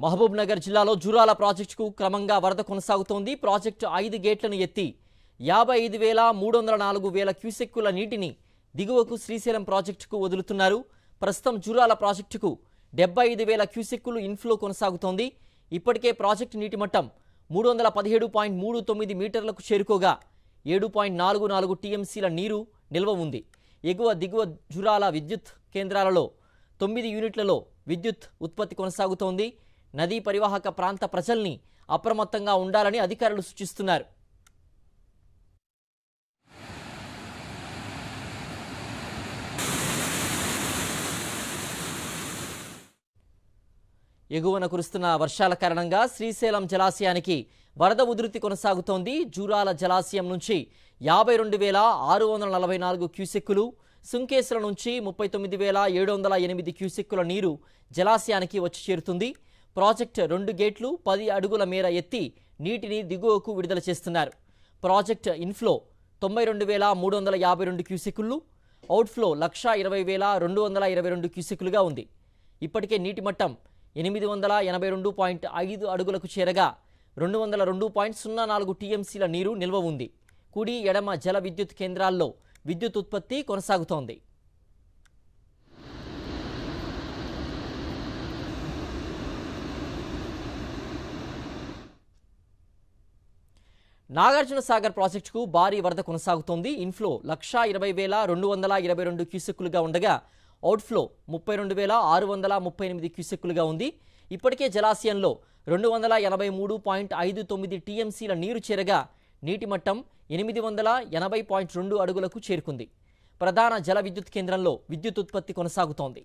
మహబూబ్ నగర్ జిల్లాలో జూరాల ప్రాజెక్టుకు క్రమంగా వరద కొనసాగుతోంది. ప్రాజెక్టు 5 గేట్లను ఎత్తి 55,304 క్యూసెక్కుల నీటిని దిగువకు శ్రీశైలం ప్రాజెక్టుకు వదులుతున్నారు. ప్రస్తుతం జూరాల ప్రాజెక్టుకు 75,000 క్యూసెక్కులు ఇన్ఫ్లో కొనసాగుతోంది. ఇప్పటికే ప్రాజెక్టు నీటి మట్టం 317.39 మీటర్లకు చేరుకోగా 7.44 టీఎంసీల నీరు నిల్వ ఉంది. ఎగువ దిగువ జూరాల విద్యుత్ కేంద్రాలలో 9 యూనిట్లలో విద్యుత్ ఉత్పత్తి కొనసాగుతోంది. నదీ పరివాహక ప్రాంత ప్రజల్ని అప్రమత్తంగా ఉండాలని అధికారులు సూచిస్తున్నారు. ఎగువన కురుస్తున్న వర్షాల కారణంగా శ్రీశైలం జలాశయానికి వరద ఉధృతి కొనసాగుతోంది. జూరాల జలాశయం నుంచి 52,644 క్యూసెక్కులు, సుంకేశ్వర నుంచి 39,708 క్యూసెక్కుల నీరు జలాశయానికి వచ్చి చేరుతుంది. ప్రాజెక్టు 2 గేట్లు 10 అడుగుల మేర ఎత్తి నీటిని దిగువకు విడుదల చేస్తున్నారు. ప్రాజెక్టు ఇన్ఫ్లో 92,352 క్యూసెక్కులు, అవుట్ఫ్లో 1,20,222 క్యూసెక్కులుగా ఉంది. ఇప్పటికే నీటి మట్టం 882.5 అడుగులకు చేరగా 202.04 టీఎంసీల నీరు నిల్వ ఉంది. కుడి ఎడమ జల విద్యుత్ కేంద్రాల్లో విద్యుత్ ఉత్పత్తి కొనసాగుతోంది. నాగార్జున సాగర్ ప్రాజెక్టుకు భారీ వరద కొనసాగుతోంది. ఇన్ఫ్లో 120,222 క్యూసెక్కులుగా ఉండగా అవుట్ఫ్లో 32,638 క్యూసెక్కులుగా ఉంది. ఇప్పటికే జలాశయంలో 283.59 టీఎంసీల నీరు చేరగా నీటి మట్టం 880.2 అడుగులకు చేరుకుంది. ప్రధాన జల విద్యుత్ కేంద్రంలో విద్యుత్ ఉత్పత్తి కొనసాగుతోంది.